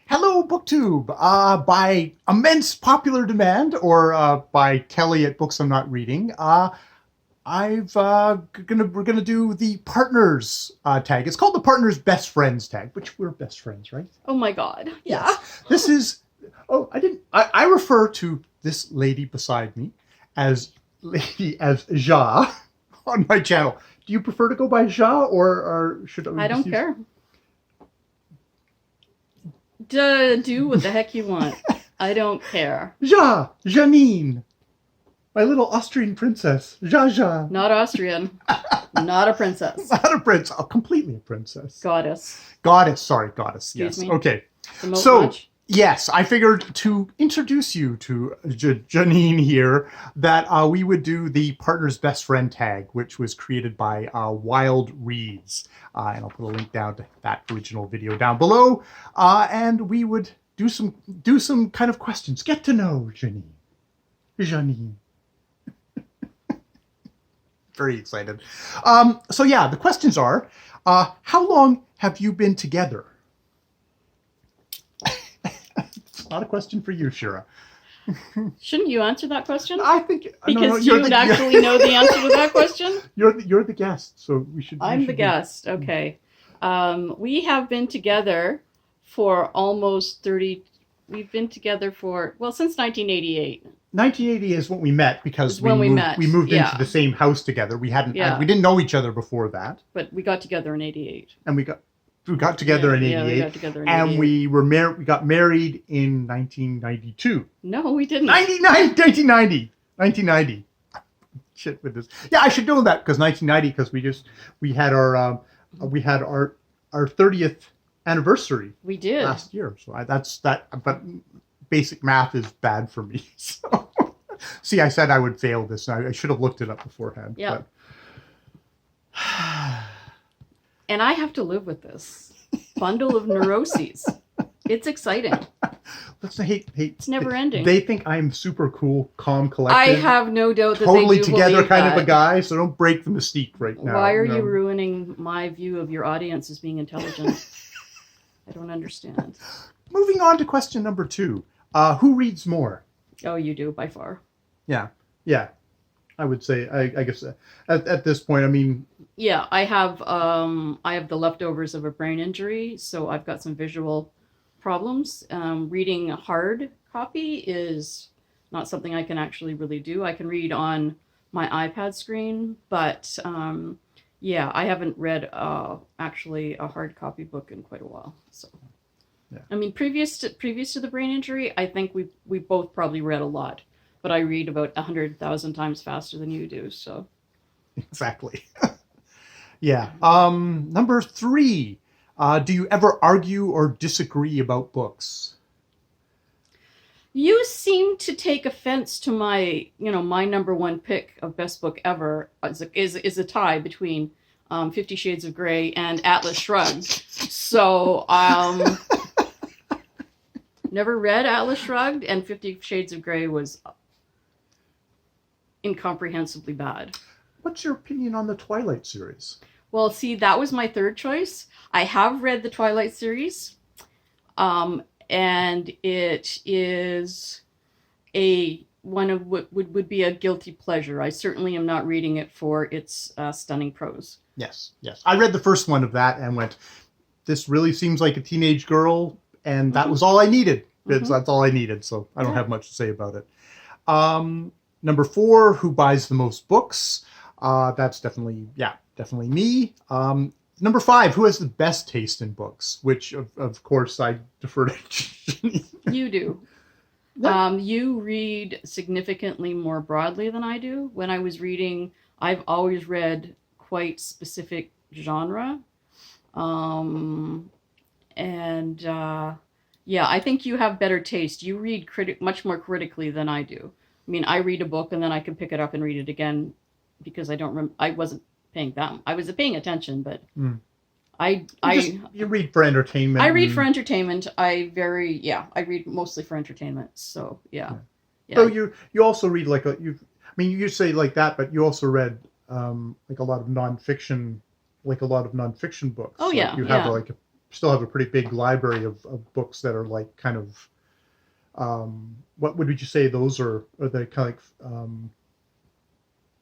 Hello, Booktube. By immense popular demand, or by Kelly at Books I'm Not Reading, we're gonna do the partners tag. It's called the partners best friends tag, which we're best friends, right? Oh my God! Yeah. Yes. This is. Oh, I refer to this lady beside me as Ja on my channel. Do you prefer to go by Ja, or should I? I don't care. Do what the heck you want. I don't care. Janine, my little Austrian princess. Ja. Not Austrian. Not a princess. Not a prince. Oh, completely a princess. Goddess. Sorry, goddess. Excuse yes. me? Okay. So much? Yes, I figured to introduce you to Janine here that we would do the partner's best friend tag, which was created by Wilde Reads. And I'll put a link down to that original video down below. And we would do some kind of questions. Get to know Janine. Very excited. So yeah, the questions are, how long have you been together? Not a question for you, Shira. Shouldn't you answer that question? I think because you would actually know the answer to that question. You're the guest, so we should. I'm the guest. Okay. We have been together for almost 30. We've been together for since 1988. 1980 is when we met because we moved into the same house together. We didn't know each other before that. But we got together in 88. And we got together in 88. Yeah, we got together in 88. And we got married in 1992. No, we didn't. 1990. Shit with this. Yeah, I should know that because 1990 because we had our 30th anniversary. We did last year. So but basic math is bad for me. So see, I said I would fail this. And I should have looked it up beforehand. Yeah. But... And I have to live with this bundle of neuroses. It's exciting. It's never ending. They think I'm super cool, calm, collected. I have no doubt that totally they do together kind that. of a guy. So don't break the mystique right now. Why are you ruining my view of your audience as being intelligent? I don't understand. Moving on to question number 2. Who reads more? Oh, you do by far. Yeah. I would say. I guess at this point, I mean. Yeah, I have the leftovers of a brain injury, so I've got some visual problems. Reading a hard copy is not something I can actually really do. I can read on my iPad screen, but yeah, I haven't read actually a hard copy book in quite a while. So, yeah. I mean, previous to the brain injury, I think we both probably read a lot, but I read about 100,000 times faster than you do. So, exactly. Yeah. Number 3. Do you ever argue or disagree about books? You seem to take offense to my number 1 pick of best book ever is a tie between 50 Shades of Grey and Atlas Shrugged. So, never read Atlas Shrugged, and 50 Shades of Grey was incomprehensibly bad. What's your opinion on the Twilight series? Well, see, that was my third choice. I have read the Twilight series, and it is one of what would be a guilty pleasure. I certainly am not reading it for its stunning prose. Yes. I read the first one of that and went, this really seems like a teenage girl, and that was all I needed. That's all I needed, so I don't have much to say about it. Number 4, who buys the most books? That's definitely me. Number 5, who has the best taste in books? Which, of course, I defer to Janine. You do. You read significantly more broadly than I do. When I was reading, I've always read quite specific genre. Yeah, I think you have better taste. You read much more critically than I do. I mean, I read a book and then I can pick it up and read it again because I wasn't paying that. I was paying attention, but you read for entertainment. I read for entertainment. I read mostly for entertainment. So yeah. So you also read you say like that, but you also read like a lot of nonfiction books. Oh yeah, you have like still have a pretty big library of books that are like kind of, what would you say those are they kind of like,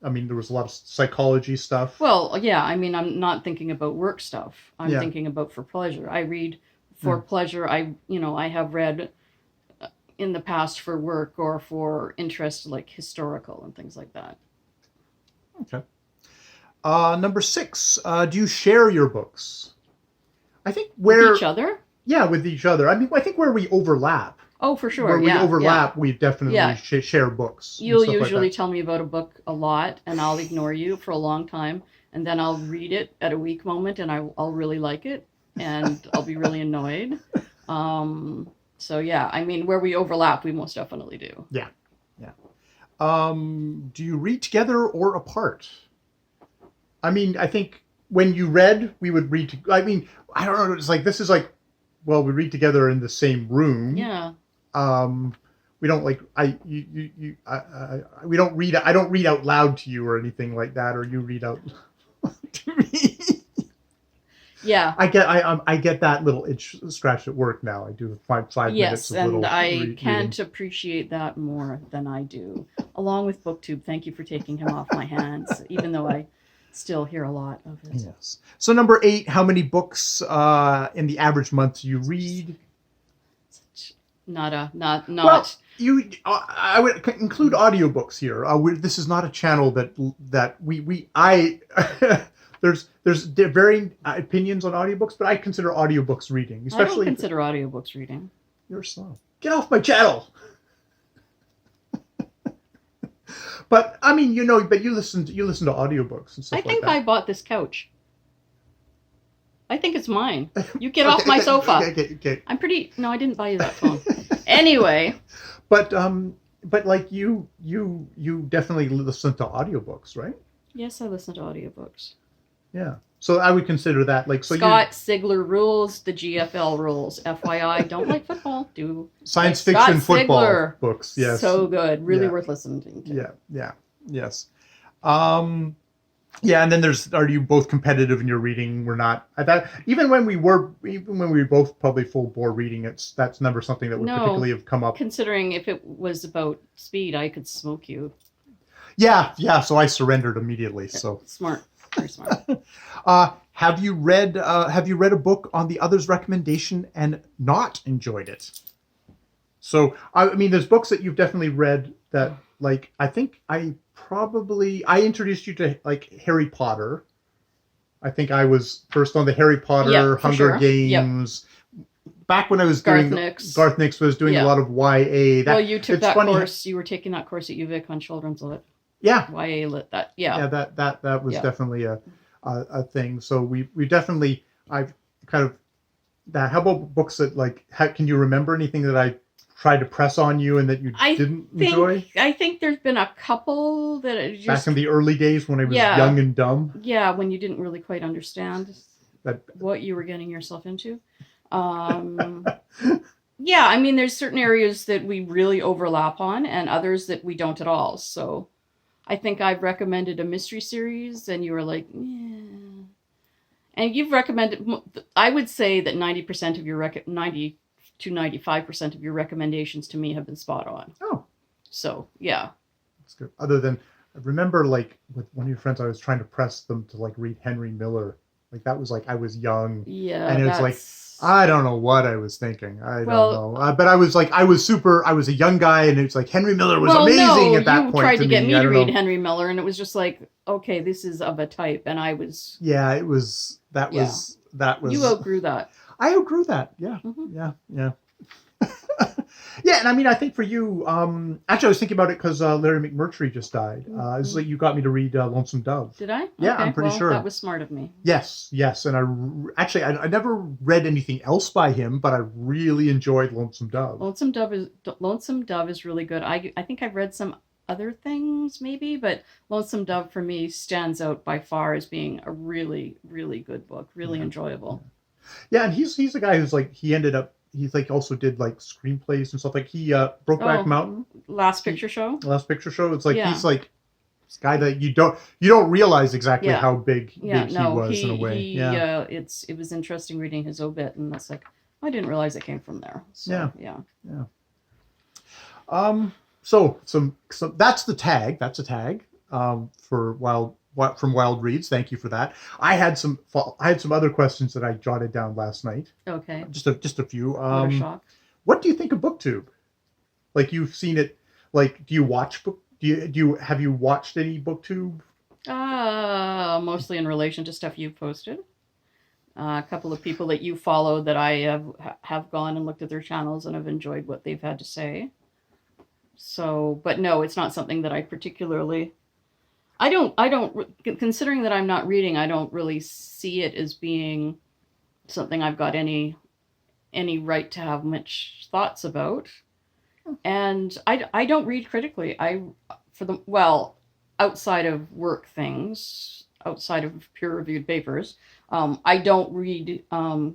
I mean, there was a lot of psychology stuff. Well, yeah, I mean, I'm not thinking about work stuff. I'm Yeah. thinking about for pleasure. I read for pleasure. I have read in the past for work or for interest, like historical and things like that. Okay. Number 6, do you share your books? I think where... With each other? Yeah, with each other. I mean, I think where we overlap. Oh, for sure. Where we yeah, overlap, we definitely Yeah. share books. and You'll stuff like usually that. tell me about a book a lot, and I'll ignore you for a long time, and then I'll read it at a weak moment, and I'll really like it, and I'll be really annoyed. So yeah, I mean, where we overlap, we most definitely do. Yeah. Do you read together or apart? I mean, I think when you read, we would read. I mean, I don't know. It's like this is like, well, we read together in the same room. Yeah. We don't like we don't read. I don't read out loud to you or anything like that, or you read out to me. Yeah. I get that little itch scratch at work now. I do five minutes. Yes, of and little I can't reading. appreciate that more than I do. Along with Booktube, thank you for taking him off my hands, even though I still hear a lot of it. Yes. So number 8, how many books in the average month do you read? Not. Well, I would include audiobooks here. This is not a channel that I there's varying opinions on audiobooks, but I consider audiobooks reading, I especially. don't consider audiobooks reading. You're slow. Get off my channel. But I mean, but you listen to audiobooks and stuff I think like that. I bought this couch. I think it's mine. You get off my sofa. Okay. I'm pretty. No, I didn't buy you that phone. Anyway. But like you definitely listen to audiobooks, right? Yes, I listen to audiobooks. Yeah. So I would consider that like so. Scott Sigler rules, the GFL rules. FYI, don't like football. Do Science like fiction Scott football Sigler. books. Yes. So good. Really Yeah. worth listening to. Yes. Yeah, and then are you both competitive in your reading? We're not. Even when we were both probably full bore reading, that's never something that would particularly have come up. Considering if it was about speed, I could smoke you. Yeah. So I surrendered immediately. So Smart. Very smart. have you read a book on the other's recommendation and not enjoyed it? So I mean, there's books that you've definitely read that, like, I think I introduced you to like Harry Potter. I think I was first on the Harry Potter Hunger Games. Yep. Back when I was Garth Nix was doing a lot of YA. Well, you took that course. You were taking that course at UVic on children's lit. Yeah. YA lit that. Yeah. Yeah, that was definitely a thing. So we definitely, I've kind of that. How about books that like, can you remember anything that I tried to press on you and that you didn't enjoy? I think there's been a couple that just... Back in the early days when I was young and dumb? Yeah, when you didn't really quite understand what you were getting yourself into. Yeah, I mean, there's certain areas that we really overlap on and others that we don't at all. So I think I've recommended a mystery series and you were like, yeah. And you've recommended, I would say that 90% of your 90 to 95% of your recommendations to me have been spot on. Oh. So, yeah. That's good. Other than, I remember like with one of your friends, I was trying to press them to like read Henry Miller. Like that was like, I was young. Yeah. And it was like, I don't know what I was thinking. I don't know. But I was like, I was a young guy and it's like Henry Miller was amazing at that point. You tried to get me to read Henry Miller and it was just like, okay, this is of a type. And I was. Yeah, it was, that was. You outgrew that. I outgrew that. Yeah. Mm-hmm. Yeah. Yeah, and I mean, I think for you, actually, I was thinking about it because Larry McMurtry just died. This is like you got me to read Lonesome Dove. Did I? Yeah, okay, I'm pretty sure. That was smart of me. Yes, and I never read anything else by him, but I really enjoyed Lonesome Dove. Lonesome Dove is really good. I think I've read some other things maybe, but Lonesome Dove for me stands out by far as being a really, really good book, really enjoyable. Yeah, and he's the guy who's like he's like also did like screenplays and stuff. Like he Brokeback Mountain, Last Picture Show. It's like he's like This guy that you don't realize exactly Yeah. how big Yeah, he no, was in a way. Yeah. it was interesting reading his obit, and that's like, I didn't realize it came from there. So, yeah. So that's the tag. That's a tag for from Wilde Reads. Thank you for that. I had some other questions that I jotted down last night. Okay. Just a few. What a shock. What do you think of Booktube? Like, you've seen it. Like, do you watch have you watched any Booktube? Mostly in relation to stuff you've posted. A couple of people that you follow that I have gone and looked at their channels and have enjoyed what they've had to say. So, but no, it's not something that I particularly. I don't. Considering that I'm not reading, I don't really see it as being something I've got any right to have much thoughts about. And I don't read critically. Outside of work things, outside of peer-reviewed papers, I don't read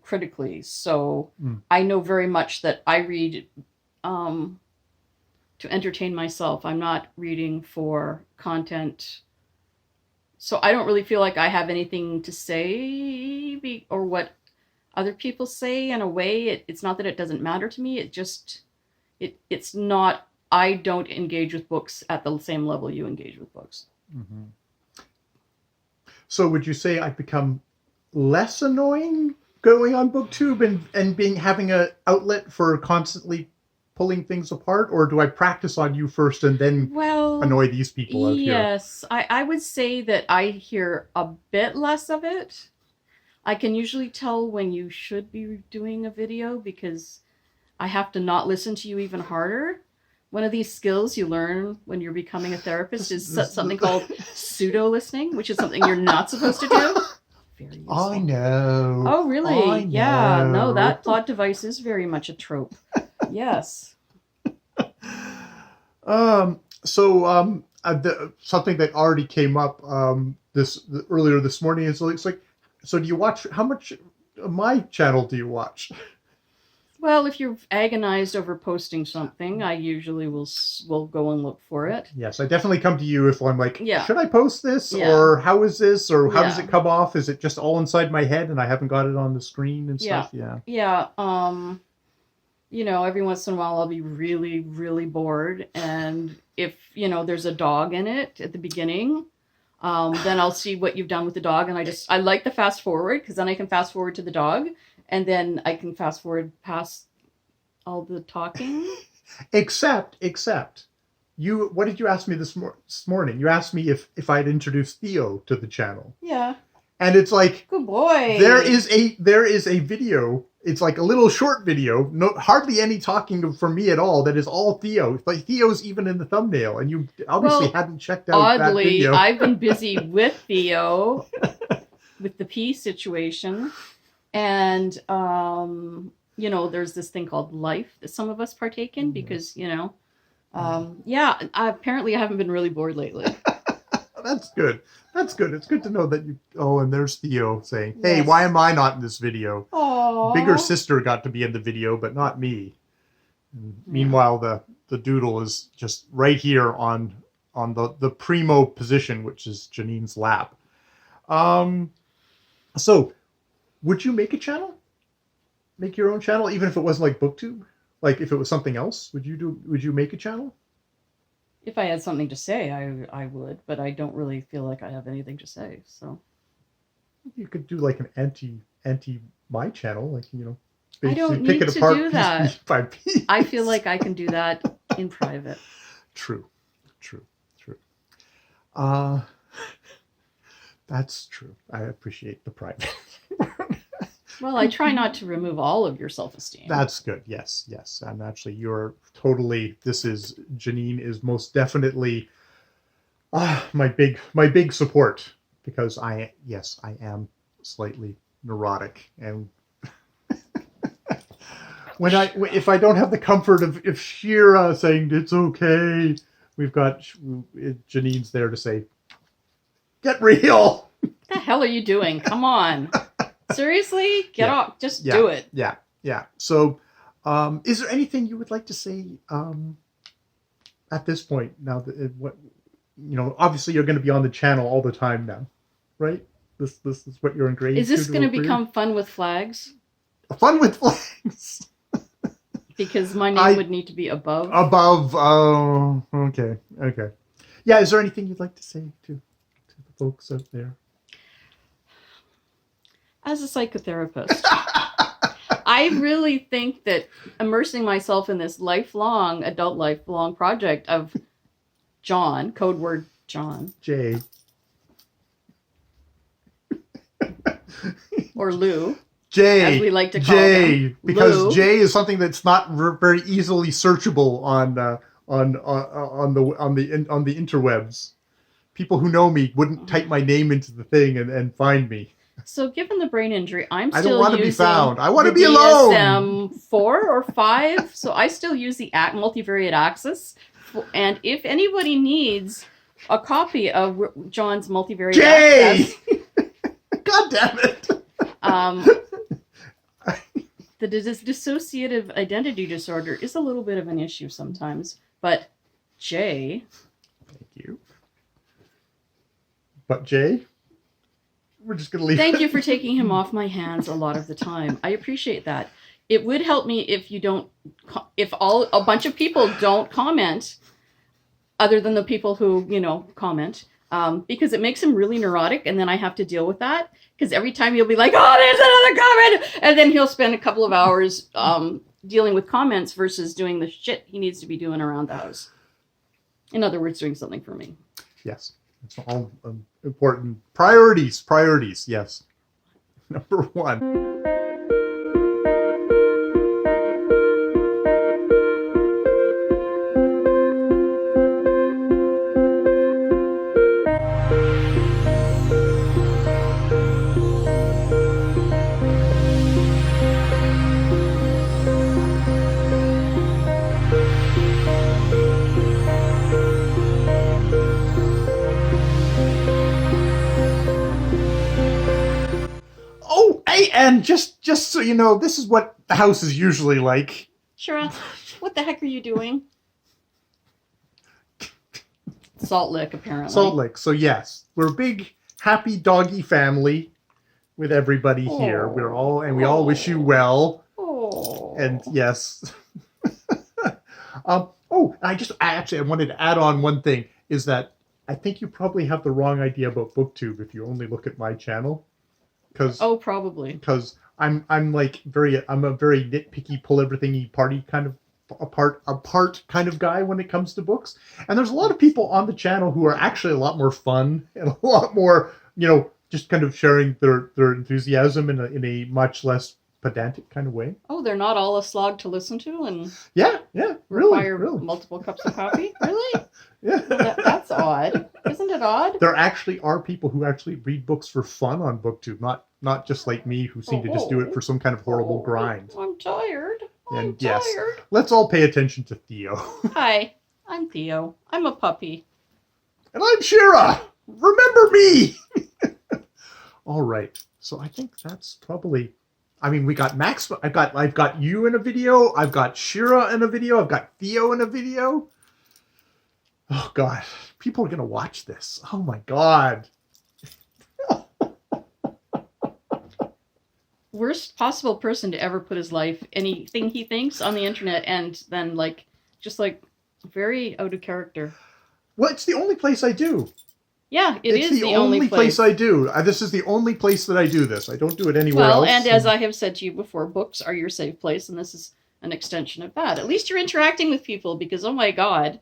critically. So I know very much that I read to entertain myself. I'm not reading for content. So I don't really feel like I have anything to say or what other people say. In a way, it's not that it doesn't matter to me. It's not. I don't engage with books at the same level you engage with books. Mm-hmm. So would you say I've become less annoying going on Booktube and having an outlet for constantly pulling things apart, or do I practice on you first and then annoy these people out here? Yes, I would say that I hear a bit less of it. I can usually tell when you should be doing a video because I have to not listen to you even harder. One of these skills you learn when you're becoming a therapist is something called pseudo listening, which is something you're not supposed to do. Very useful. I know. Oh, really? I Yeah. know. No, that plot device is very much a trope. Yes. Something that already came up earlier this morning is it's like, so do you watch? How much of my channel do you watch? Well, if you're agonized over posting something, I usually will go and look for it. Yes, I definitely come to you if I'm like, Yeah. Should I post this? Yeah. Or how is this? Or how does Yeah. it come off? Is it just all inside my head and I haven't got it on the screen and stuff? Yeah. Yeah. Every once in a while I'll be really, really bored. And if, there's a dog in it at the beginning, then I'll see what you've done with the dog. And I like the fast forward because then I can fast forward to the dog. And then I can fast forward past all the talking. Except, what did you ask me this morning? You asked me if I'd introduced Theo to the channel. Yeah. And it's like, good boy. There is a video. It's like a little short video, hardly any talking from me at all. That is all Theo. Like, Theo's even in the thumbnail, and you obviously hadn't checked out that video. Oddly, I've been busy with Theo, with the pea situation. And, there's this thing called life that some of us partake in because, apparently I haven't been really bored lately. That's good. It's good to know that you... Oh, and there's Theo saying, hey, Yes. Why am I not in this video? Aww. Bigger sister got to be in the video, but not me. And meanwhile, the doodle is just right here on the primo position, which is Janine's lap. So... Would you make a channel? Make your own channel, even if it wasn't like Booktube? Like, if it was something else, would you make a channel? If I had something to say, I would, but I don't really feel like I have anything to say, so. You could do like an anti my channle, like, I don't pick need it to apart do that. piece by piece. I feel like I can do that in private. True. That's true. I appreciate the private. Well, I try not to remove all of your self-esteem. That's good. Yes. And actually, Janine is most definitely my big support, because I am slightly neurotic, and if I don't have the comfort of Shira saying it's okay, we've got Janine's there to say, get real. What the hell are you doing? Come on. Seriously? Get off. Just do it. Yeah. So, is there anything you would like to say at this point? Now, obviously you're going to be on the channel all the time now, right? This is what you're engraved. Is this going to become Fun with Flags? Fun with Flags? Because my name would need to be above. Above. Oh, okay. Yeah. Is there anything you'd like to say to the folks out there? As a psychotherapist, I really think that immersing myself in this adult lifelong project of John, code word John. Jay. Or Lou. Jay. As we like to call him. Because Lou. Jay is something that's not very easily searchable on the interwebs. People who know me wouldn't type my name into the thing and find me. So given the brain injury, I don't want to be found. I want to be alone. DSM 4 or 5. So I still use the multivariate axis. And if anybody needs a copy of John's multivariate axis, God damn it! The dissociative identity disorder is a little bit of an issue sometimes. But Jay. Thank you. But Jay. We're just gonna leave. Thank you for taking him off my hands a lot of the time. I appreciate that. It would help me if a bunch of people don't comment, other than the people who comment, because it makes him really neurotic, and then I have to deal with that. Because every time he'll be like, "Oh, there's another comment," and then he'll spend a couple of hours dealing with comments versus doing the shit he needs to be doing around the house. In other words, doing something for me. Yes. It's all important. Priorities, yes. Number 1. And just so you know, this is what the house is usually like. Shira, what the heck are you doing? Salt Lick, apparently. Salt Lick. So yes, we're a big, happy doggy family with everybody here. We all wish you well. Oh. And yes. I wanted to add on one thing, is that I think you probably have the wrong idea about Booktube if you only look at my channel. Probably. Because I'm a very nitpicky, pull everything party kind of apart kind of guy when it comes to books. And there's a lot of people on the channel who are actually a lot more fun and a lot more, just kind of sharing their enthusiasm in a much less pedantic kind of way. Oh, they're not all a slog to listen to and require multiple cups of coffee? Really? Yeah. That's odd. Isn't it odd? There actually are people who actually read books for fun on Booktube, not just like me, who seem to just do it for some kind of horrible grind. I'm tired. And yes, let's all pay attention to Theo. Hi, I'm Theo. I'm a puppy. And I'm Shira. Remember me. All right. So I think that's probably. I mean, we got Max. I've got you in a video. I've got Shira in a video. I've got Theo in a video. Oh God, people are gonna watch this. Oh my God. Worst possible person to ever put his life, anything he thinks on the internet, and then just very out of character. Well, it's the only place I do. Yeah, it's the only place I do. This is the only place that I do this. I don't do it anywhere else. Well, and as I have said to you before, books are your safe place, and this is an extension of that. At least you're interacting with people, because, oh my God.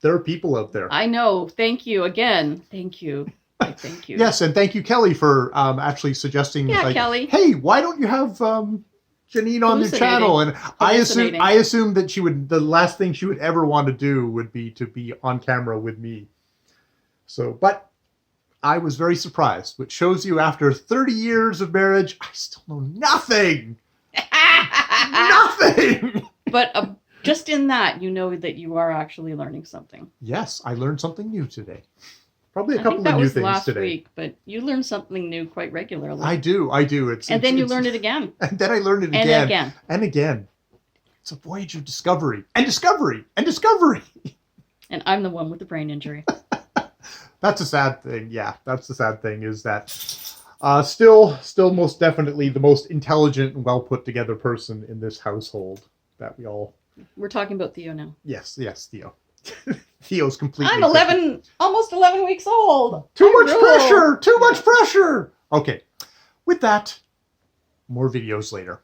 There are people out there. I know. Thank you again. Thank you. Thank you. Yes, and thank you, Kelly, for actually suggesting. Yeah, Kelly. Hey, why don't you have Janine on your channel? And I assume that she would. The last thing she would ever want to do would be to be on camera with me. So, but I was very surprised, which shows you after 30 years of marriage, I still know nothing. Nothing. But just in that, you know that you are actually learning something. Yes, I learned something new today. Probably a couple of new things today. That was last week, but you learn something new quite regularly. I do. And then you learn it again. And then I learned it again. And again. And again. It's a voyage of discovery. And discovery. And discovery. And I'm the one with the brain injury. That's a sad thing. Yeah, that's the sad thing is that still most definitely the most intelligent and well put together person in this household that we all. We're talking about Theo now. Yes, Theo. Theo's completely. I'm 11, almost 11 weeks old. Too much pressure. Too much pressure. Okay, with that, more videos later.